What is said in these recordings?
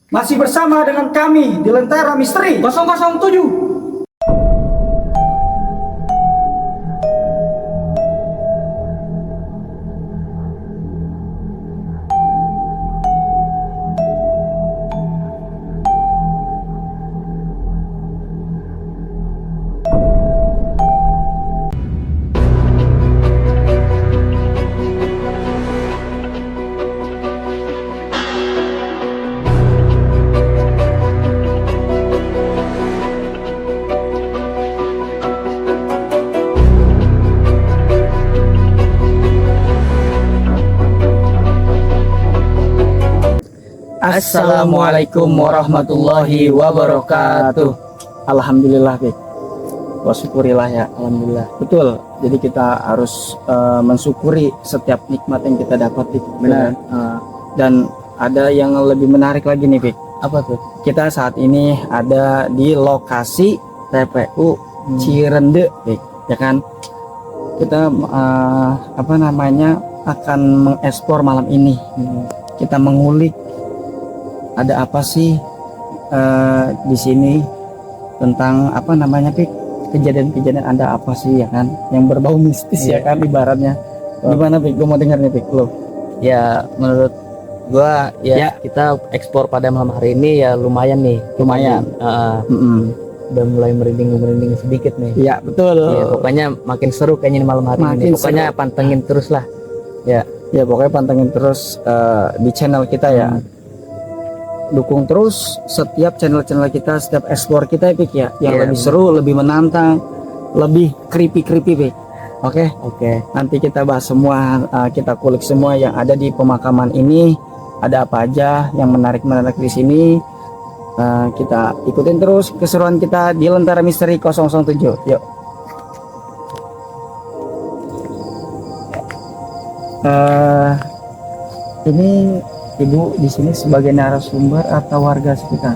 Masih bersama dengan kami di Lentera Misteri 007. Assalamualaikum warahmatullahi wabarakatuh. Alhamdulillah, Bik. Wasyukurilah ya, alhamdulillah. Betul. Jadi kita harus mensyukuri setiap nikmat yang kita dapat, Bik. Benar. Dan ada yang lebih menarik lagi nih, Bik. Apa tuh? Kita saat ini ada di lokasi TPU Cirende, Bik. Ya kan? Kita akan mengekspor malam ini. Kita mengulik ada apa sih di sini tentang Pik, kejadian-kejadian ada apa sih ya kan yang berbau mistis ya kan ibaratnya. Gimana Pik, gue mau dengar nih Pik lo. Ya menurut gua ya, kita ekspor pada malam hari ini ya lumayan nih. Lumayan. Udah mulai merinding sedikit nih. Iya betul. Ya, pokoknya makin seru kayaknya malam hari ini. Pokoknya seru. Pantengin terus lah. Ya pokoknya pantengin terus di channel kita ya. Dukung terus setiap channel-channel kita, setiap explore kita Pik ya, yang lebih seru, lebih menantang, lebih creepy Pik. Oke. Nanti kita bahas semua, kita kulik semua yang ada di pemakaman ini, ada apa aja yang menarik di sini. Kita ikutin terus keseruan kita di Lentera Misteri 007. Yuk. Ini Ibu di sini sebagai narasumber atau warga sekitar?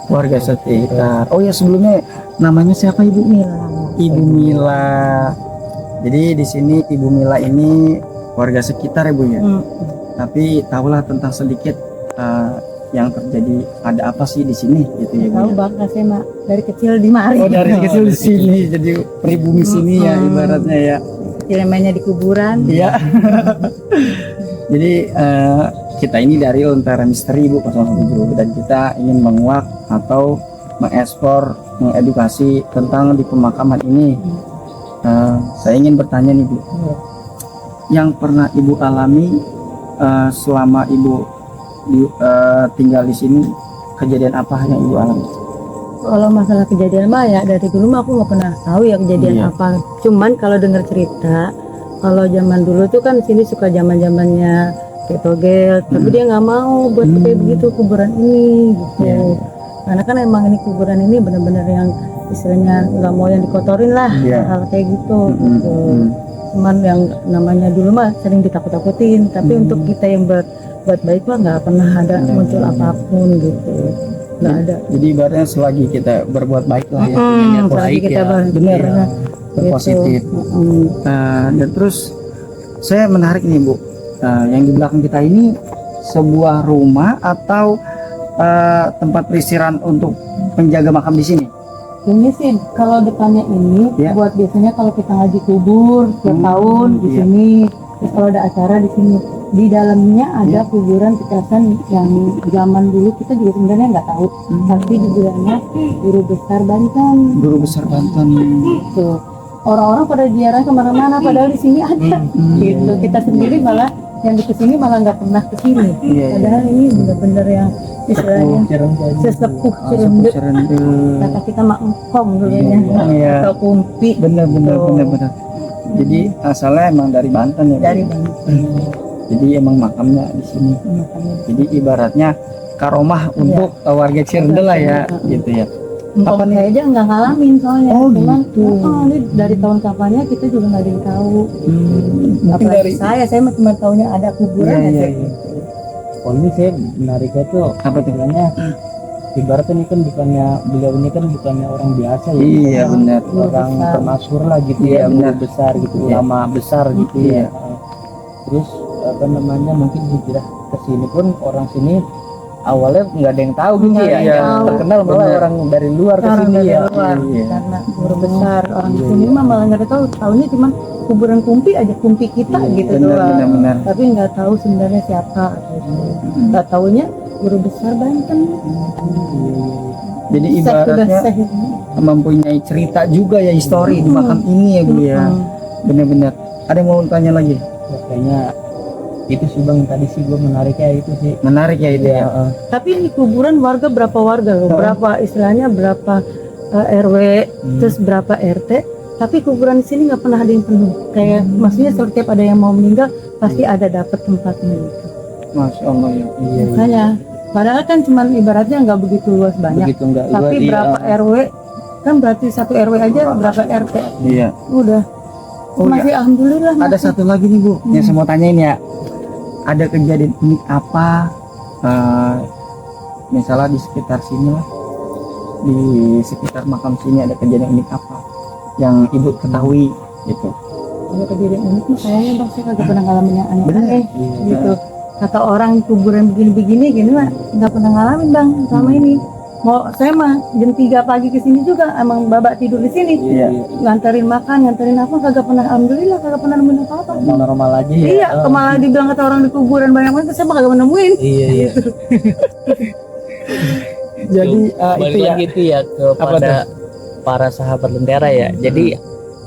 Warga sekitar. Oh ya, sebelumnya namanya siapa Ibu? Ibu Mila. Jadi di sini Ibu Mila ini warga sekitar Ibu ya. Tapi tahulah tentang sedikit yang terjadi, ada apa sih di sini gitu ya Bu. Tahu banget saya Mak, dari kecil di mari. Oh, dari kecil di sini. Jadi pribumi sini ya ibaratnya ya. Namanya di kuburan. Iya. Jadi kita ini dari Lentera Misteri Bu 007 dan kita ingin menguak atau mengekspor, mengedukasi tentang di pemakaman ini. Saya ingin bertanya nih Bu, yang pernah Ibu alami selama Ibu tinggal di sini, kejadian apa yang Ibu alami? Kalau masalah kejadian mah ya dari dulu mah aku nggak pernah tahu ya kejadian apa. Cuman kalau dengar cerita, kalau zaman dulu tuh kan sini suka zamannya ketogel, tapi dia nggak mau buat kayak begitu kuburan ini gitu. Karena kan emang ini kuburan ini benar-benar yang istilahnya nggak mau yang dikotorin lah, hal kayak gitu. Cuman yang namanya dulu mah sering ditakut-takutin, tapi untuk kita yang buat baik mah nggak pernah ada muncul apapun gitu. Nggak ada. Jadi ibaratnya selagi kita berbuat baik lah ya, selagi kita benar positif. Dan terus saya menarik nih Bu, yang di belakang kita ini sebuah rumah atau tempat peristirahatan untuk penjaga makam di sini? Ini sih kalau depannya ini buat biasanya kalau kita ngaji kubur tiap tahun di sini. Terus kalau ada acara di sini, di dalamnya ada kuburan petasan yang zaman dulu kita juga sebenarnya nggak tahu, tapi dibilangnya Guru Besar Banten. Guru Besar Banten. Tuh orang-orang pada ziarah kemana-mana, padahal di sini ada. Gitu. Kita sendiri malah yang di kesini malah nggak pernah kesini. Padahal ini benar-benar yang istilahnya sesepuh Cirende. Kata kita mah engkong dulunya atau kumpi. Benar. Jadi asalnya emang dari Banten ya. Dari Banten. Jadi emang makamnya di sini. Jadi ibaratnya karomah untuk warga Cirende lah ya, gitu ya. Apa nih aja nggak ngalamin soalnya. Cuman gitu. Ini dari tahun kapannya kita juga nggak ada yang tahu. Apalagi saya cuma tahunya ada kuburan aja. Oh ini saya menariknya tuh apa tuh ibaratnya ini kan beliau ini kan bukannya orang biasa ya. Iya benar. Orang termasyhur lah gitu ya, benar besar gitu, ulama besar gitu ya. Terus mungkin hijrah ke sini pun orang sini awalnya nggak ada yang tahu gitu Nggak ya, ada yang tahu. terkenal malah Bener. orang dari luar ke Orang sini dari ya. luar Iya. karena guru besar orang di sini mah malah nggak ada tahu, tahunya cuma kuburan kumpi aja, kumpi kita gitu benar, doang, benar, benar. tapi nggak tahu sebenarnya siapa gitu. Nggak tahunya guru besar Banten. Jadi Syekh udah ibaratnya Syekh. mempunyai cerita juga ya, histori di makam ini ya Bu ya. Benar-benar. Ada yang mau tanya lagi? Ya, kayaknya itu sih bang, tadi sih gue menariknya itu sih. Menarik ya itu ya. Tapi ini kuburan warga berapa warga loh? Berapa istilahnya berapa RW, terus berapa RT? Tapi kuburan di sini nggak pernah ada yang penuh. Kayak maksudnya setiap ada yang mau meninggal pasti ada dapat tempatnya gitu. Masya Allah ya. Iya. Makanya padahal kan cuman ibaratnya nggak begitu luas banyak. Begitu enggak. Tapi berapa RW? Kan berarti satu RW aja berapa RT? Iya. Udah. Oh, Masih alhamdulillah. Ada masih. satu lagi nih Bu, yang saya mau tanyain ya. Ada kejadian unik apa? Misalnya di sekitar sini lah, di sekitar makam sini ada kejadian unik apa yang Ibu ketahui gitu? Kalau kejadian unik mah kayaknya bang saya kagak pernah ngalamin yang aneh-aneh Iya. gitu. Kata orang kuburan begini-begini gini mah nggak pernah ngalamin bang selama ini. Mau saya mah jam 3 pagi ke sini juga emang babak tidur di sini. Iya. Nganterin makan, nganterin apa kagak pernah, alhamdulillah kagak pernah nemuin apa-apa. Normal aja ya. Iya, malah dibilang kata orang di kuburan banyak banget, saya mah kagak nemuin. Iya iya. Jadi Balik itu ya. lagi itu ya kepada para sahabat lentera ya. Jadi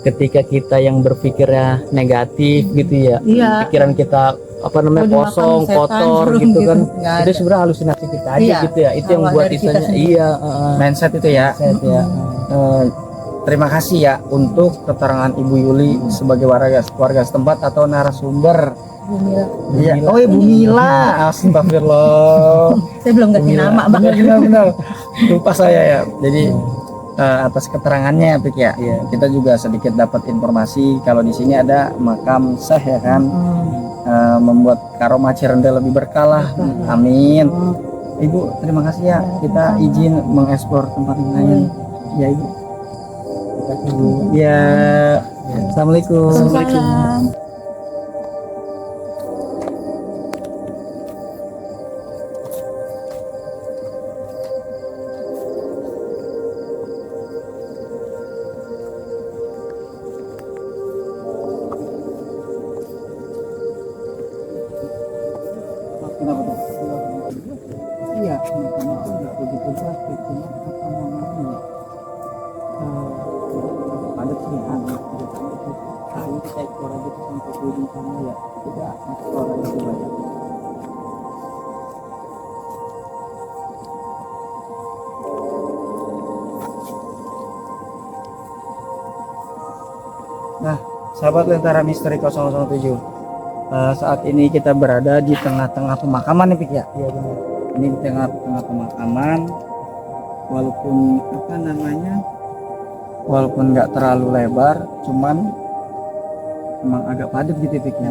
ketika kita yang berpikirnya negatif gitu ya, Iya. pikiran kita apa namanya Mau dimakan kosong, setan, kotor burung gitu gitu. kan, Nggak itu ada. sebenarnya halusinasi kita aja Iya. gitu ya. Itu yang Awal buat dari kita kitanya sendiri. iya. Mindset itu ya. Set ya. Eh, terima kasih ya untuk keterangan Ibu Yuli sebagai warga setempat atau narasumber. Alhamdulillah. Iya. Oh ya Bu Mila. Astagfirullah. Saya belum ganti nama bang. Benar. Lupa saya ya. Jadi atas keterangannya Pik ya. Kita juga sedikit dapat informasi kalau di sini ada makam Syekh ya kan. Membuat karomah Cirende lebih berkah. Amin. Ibu terima kasih ya. Kita izin mengeksplor tempat yang lain. Ya Ibu. Terima kasih Bu. Ya. Assalamualaikum. Salam. Kenapa tuh? Iya, makam itu nggak begitu drastis, cuma apa namanya ya? Padat sih, Kali kita ekspor aja tuh sampai ke ujung sana ya, kita ekspor aja tuh banyak. Nah, sahabat Lentera Misteri 007. Saat ini kita berada di tengah-tengah pemakaman nih Pik ya. Iya benar. Ini di tengah-tengah pemakaman, walaupun apa namanya, walaupun nggak terlalu lebar, cuman emang agak padat gitu Pik ya.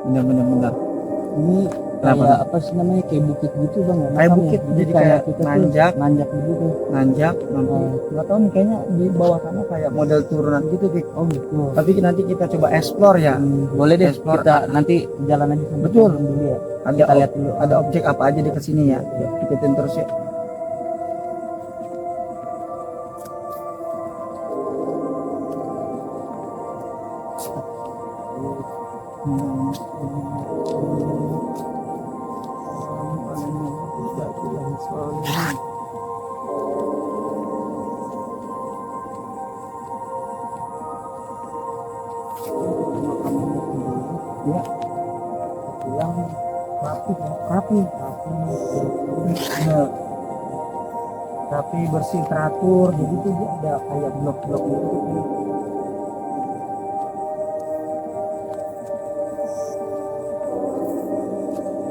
Benar-benar. Ini Kenapa kayak apa sih namanya, kayak bukit gitu bang ya? Kayak Makamnya. bukit, jadi kayak kita tuh nanjak. nanjak begitu. Nanjak nanti nggak tahu nih, kayaknya di bawah sana kayak model turunan gitu Pik. Oh gitu. Tapi nanti kita coba explore ya. Boleh deh, Explore. kita nanti jalan aja sampai Betul. sana dulu ya. Ada Kita lihat dulu. ada objek apa aja di kesini ya. Ikutin terus ya. Ya, yang rapi, rapi bersih teratur. Jadi tuh dia ada kayak blok-blok gitu.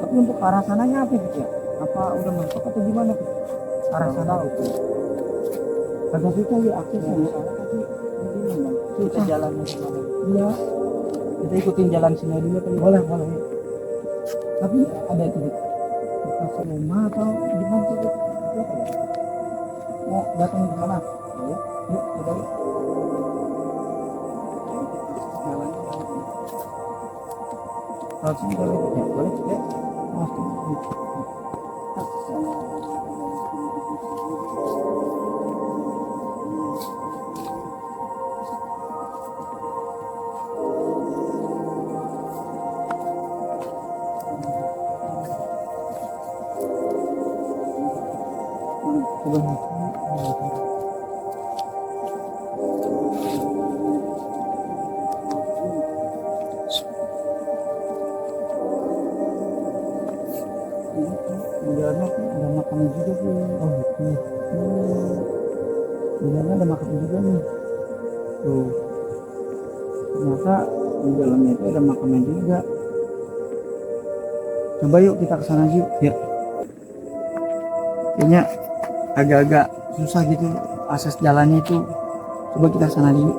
Tapi untuk ke arah sananya apa gitu ya? Apa udah masuk atau gimana Pik? Arah sana itu agak susah ya aksesnya di sana, tapi gimana? Susah jalannya kemana? Iya, kita ikutin jalan sini dulu kali. Boleh. Tapi ada itu Pik, bekas rumah atau gimana sih Pik? Itu apa ya? Mau datang ke sana? Yuk, coba yuk. Jalannya kalau sini boleh ya? Boleh ya? Mas, Di dalamnya tuh ada makam juga tuh. Oh gitu. Di dalamnya ada makam juga nih. Tuh. Ternyata di dalamnya itu ada makamnya juga. Coba yuk kita ke sana yuk. Ya. Kayaknya agak-agak susah gitu akses jalannya itu. Coba kita ke sana dulu.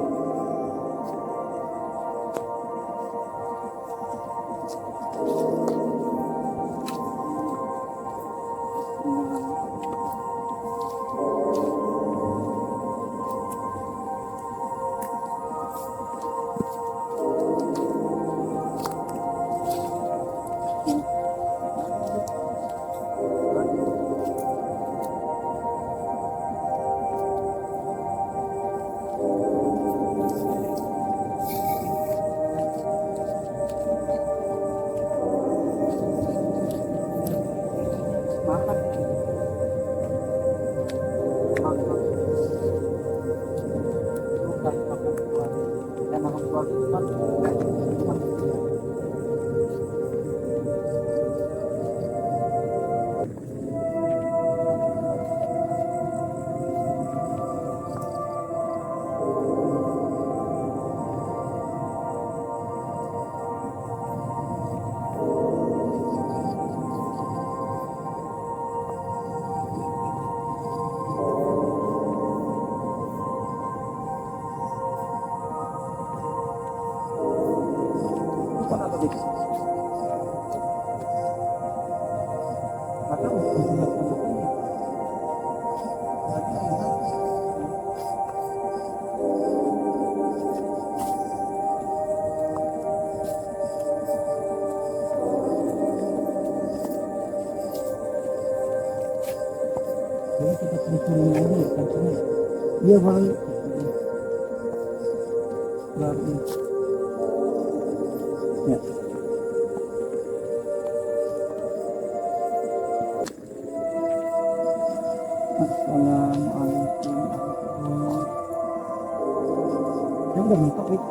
Iya boleh. Baru. Ya. Assalamualaikum. Ya udah mentok itu.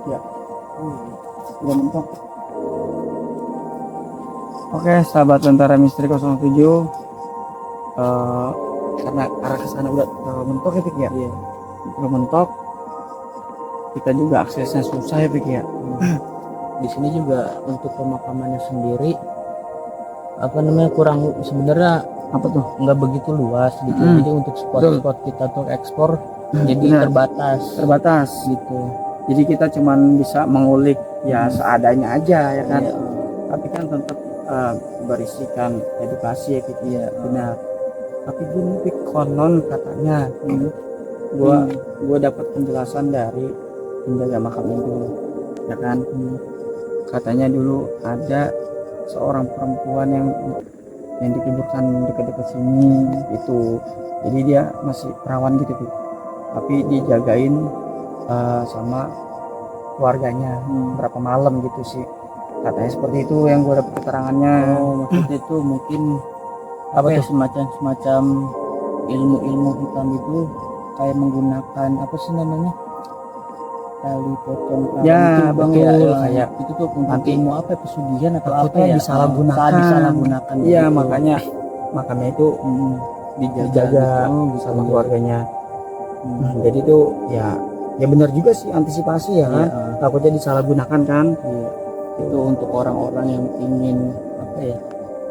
Ya. Udah mentok. Oke, sahabat Tentara Misteri 07. Karena arah ke sana udah mentok ya Pik ya. Iya. Udah mentok. Kita juga aksesnya susah ya Pik ya. Di sini juga untuk pemakamannya sendiri apa namanya kurang sebenarnya Apa tuh? nggak begitu luas gitu. Jadi untuk spot-spot kita tuh ekspor jadi Benar. terbatas Gitu. Jadi kita cuman bisa mengulik ya seadanya aja ya kan. Iya. Tapi kan tetap berisikan edukasi ya Pik. Iya benar. Tapi gini Pik, konon katanya gua dapat penjelasan dari penjaga makam itu ya kan. Katanya dulu ada seorang perempuan yang dikuburkan dekat-dekat sini itu. Jadi dia masih perawan gitu Pik. Tapi dijagain sama keluarganya berapa malam gitu sih. Katanya seperti itu yang gue dapat keterangannya. Oh, maksudnya itu mungkin apa ya semacam ilmu hitam itu kayak menggunakan apa sih namanya tali pocong Ya, itu bang betul. ya Kayak itu tuh untuk nanti ilmu apa ya, pesugihan atau apa takutnya ya disalahgunakan Iya gitu. makanya itu dijaga gitu. sama keluarganya. Jadi tuh ya benar juga sih, antisipasi ya kan. Takutnya disalahgunakan kan. Iya. Itu untuk orang-orang yang ingin apa ya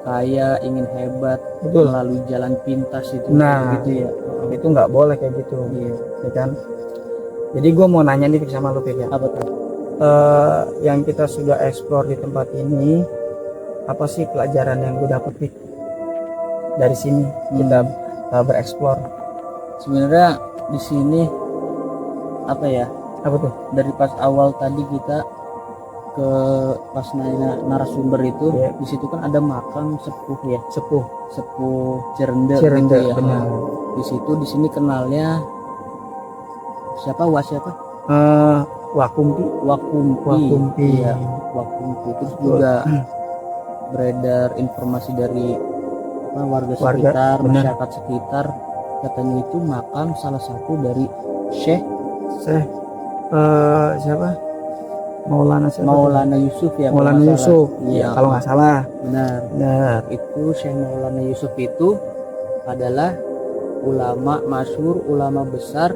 kaya, ingin hebat, Betul. melalui jalan pintas itu Nah, gitu ya. itu nggak boleh kayak gitu. Iya. Ya kan. Jadi gue mau nanya nih Pik, sama lu Pik ya. Apa tuh? Yang kita sudah eksplor di tempat ini, apa sih pelajaran yang gue dapet Pik dari sini kita bereksplor? Sebenarnya di sini apa ya? Apa tuh? Dari pas awal tadi kita ke pas nanya narasumber itu, Iya. di situ kan ada makam sepuh ya, Sepuh Cirende Cirende, gitu ya. benar. Di situ di sini kenalnya siapa Wakumpi. Wakumpi. Iya, Wakumpi. Terus juga beredar informasi dari warga Warga, sekitar, benar. masyarakat sekitar, katanya itu makam salah satu dari Syekh Siapa? Maulana siapa? Maulana Yusuf ya, kalau Maulana nggak Yusuf. salah. Iya, Kalau nggak salah. benar. Benar. Itu Syekh Maulana Yusuf itu adalah ulama masyhur, ulama besar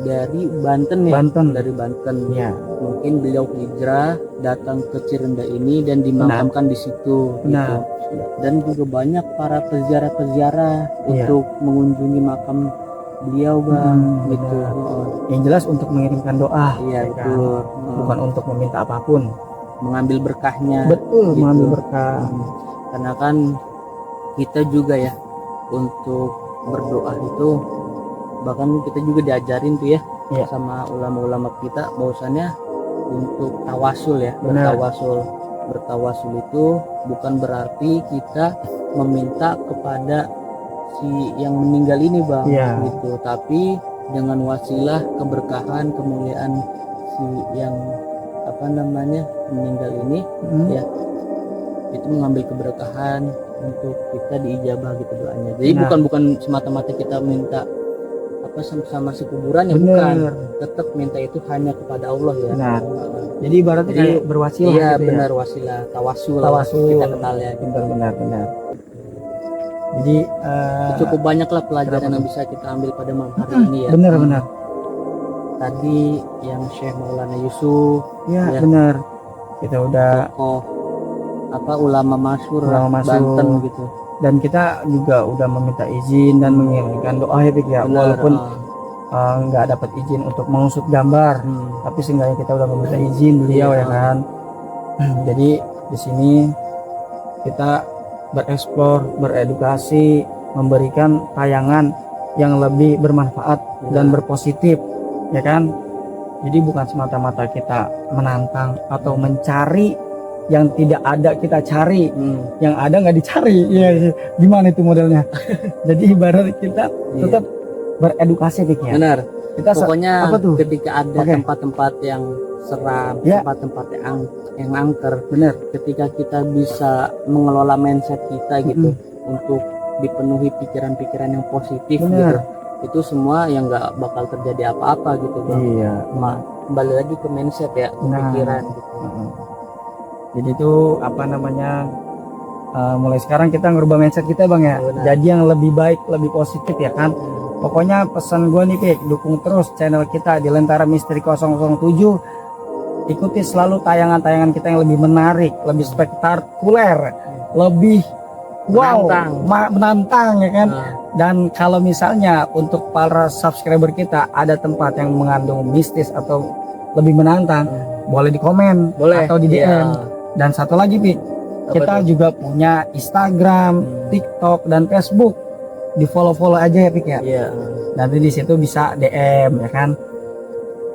dari Banten ya. Banten. Dari Banten. Iya. Mungkin beliau hijrah datang ke Cirenda ini dan dimakamkan di situ. Benar. Gitu. Dan juga banyak para peziarah-peziarah Iya. untuk mengunjungi makam beliau bang. Gitu. Benar. Yang jelas untuk mengirimkan doa. Iya ya kan? betul. Bukan untuk meminta apapun. Mengambil berkahnya. Betul, Gitu. mengambil berkah. Karena kan kita juga ya untuk berdoa itu, bahkan kita juga diajarin tuh ya, Iya. sama ulama-ulama kita bahwasannya untuk tawasul ya. Benar. Bertawasul itu bukan berarti kita meminta kepada si yang meninggal ini bang, Iya. gitu, tapi dengan wasilah keberkahan kemuliaan si yang meninggal ini ya, itu mengambil keberkahan untuk kita diijabah gitu doanya. Jadi Benar. bukan semata-mata kita minta sama si kuburan ya, Benar. bukan, tetap minta itu hanya kepada Allah ya. Benar. Jadi ibaratnya Jadi, kayak berwasilah Iya gitu benar, wasilah tawasul, Tawasul. kita kenal ya. Benar. Jadi Cukup banyak lah pelajaran yang bisa kita ambil pada malam hari ini ya. benar. Tadi yang Syekh Maulana Yusuf, Ya, Ya. benar. Kita udah tokoh ulama masyhur Ulama masyhur. Banten gitu. dan kita juga udah meminta izin dan mengirimkan doa ya Pik ya. Benar, Walaupun nggak dapat izin untuk mengusut gambar, tapi seenggaknya kita udah meminta izin beliau Iya. ya kan. Jadi di sini kita bereksplor, beredukasi, memberikan tayangan yang lebih bermanfaat dan berpositif, ya kan. Jadi bukan semata-mata kita menantang atau mencari yang tidak ada kita cari, yang ada nggak dicari. Ya, gimana itu modelnya? Jadi ibarat kita tetap beredukasi Pik ya. Benar. Kita Pokoknya apa tuh? ketika ada Oke. tempat-tempat yang seram, Ya. tempat-tempat yang angker, Benar. ketika kita bisa mengelola mindset kita gitu untuk dipenuhi pikiran-pikiran yang positif Benar. gitu, itu semua yang nggak bakal terjadi apa-apa gitu bang. Iya. Kembali lagi ke mindset ya, ke Nah. pikiran gitu. Jadi itu mulai sekarang kita ngerubah mindset kita bang ya. Benar. Jadi yang lebih baik, lebih positif ya kan. Pokoknya pesan gue nih Pik, dukung terus channel kita di Lentera Misteri 007. Ikuti selalu tayangan-tayangan kita yang lebih menarik, lebih spektakuler, lebih menantang ya kan. Dan kalau misalnya untuk para subscriber kita ada tempat yang mengandung mistis atau lebih menantang, boleh di komen Boleh. atau di DM. Iya. Dan satu lagi Pik, kita tuh? juga punya Instagram, TikTok dan Facebook. Di follow aja ya Pik ya. Iya. Nanti di situ bisa DM ya kan.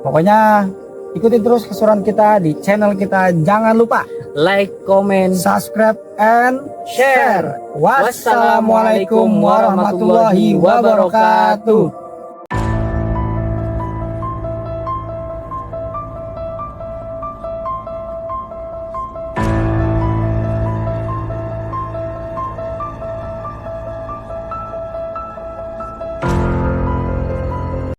Pokoknya ikuti terus keseruan kita di channel kita. Jangan lupa Like, comment, subscribe and share. Wassalamualaikum Wassalamualaikum warahmatullahi wabarakatuh.